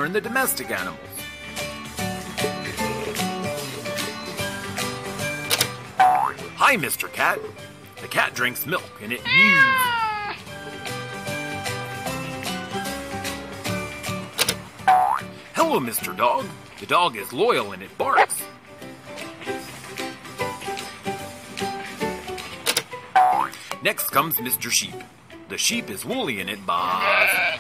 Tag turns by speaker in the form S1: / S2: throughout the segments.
S1: learn the domestic animals. Hi, Mr. Cat. The cat drinks milk and it mews. Hello, Mr. Dog. The dog is loyal and it barks. Next comes Mr. Sheep. The sheep is woolly and it baas.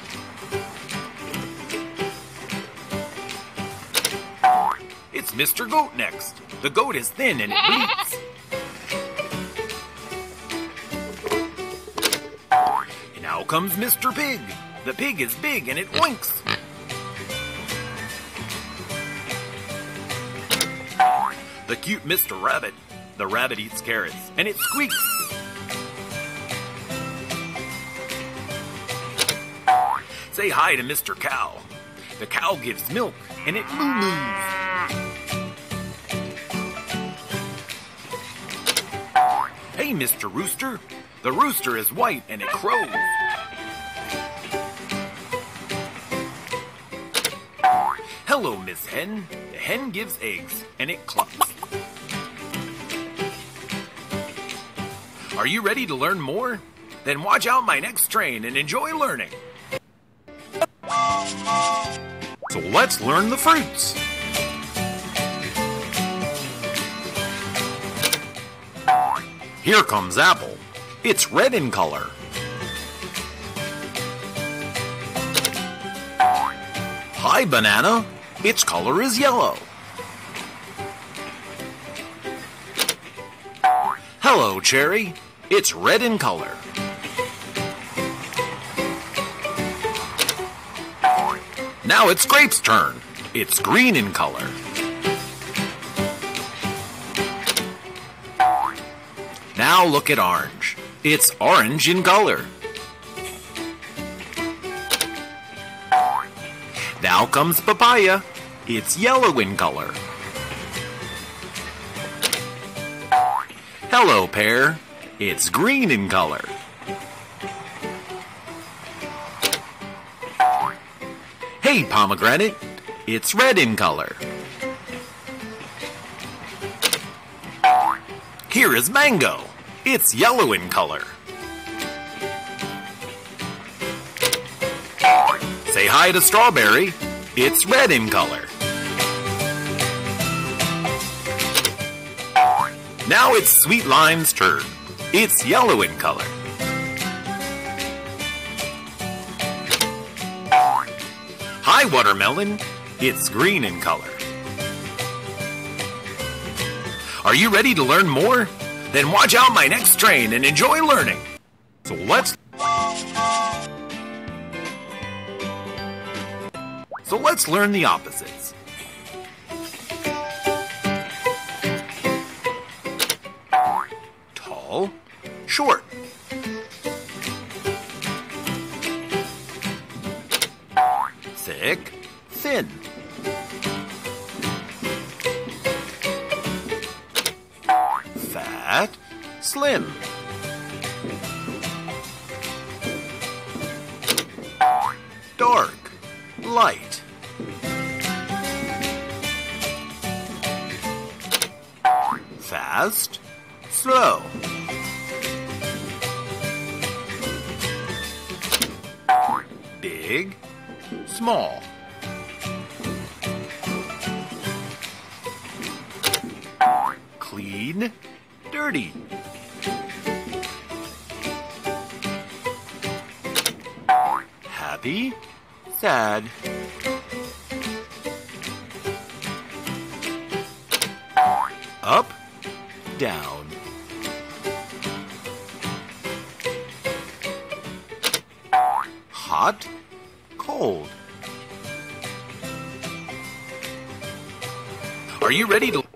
S1: It's Mr. Goat next. The goat is thin and it bleats. And now comes Mr. Pig. The pig is big and it oinks. The cute Mr. Rabbit. The rabbit eats carrots and it squeaks. Say hi to Mr. Cow. The cow gives milk and it moo-moos. Hey, Mr. Rooster. The rooster is white and it crows. Hello, Miss Hen. The hen gives eggs and it clucks. Are you ready to learn more? Then watch out my next train and enjoy learning. So let's learn the fruits. Here comes apple. It's red in color. Hi, banana. Its color is yellow. Hello, cherry. It's red in color. Now it's grape's turn. It's green in color. Now look at orange. It's orange in color. Now comes papaya. It's yellow in color. Hello, pear. It's green in color. Hey, pomegranate. It's red in color. Here is mango. It's yellow in color. Say hi to strawberry. It's red in color. Now it's sweet lime's turn. It's yellow in color. Hi, watermelon. It's green in color. Are you ready to learn more? Then watch out my next train and enjoy learning. So let's learn the opposites. Tall, short. Thick, thin. Fat, slim. Dark, light. Fast, slow. Big, small. Clean, dirty. Happy, sad. Up, down. Hot, cold. Are you ready to...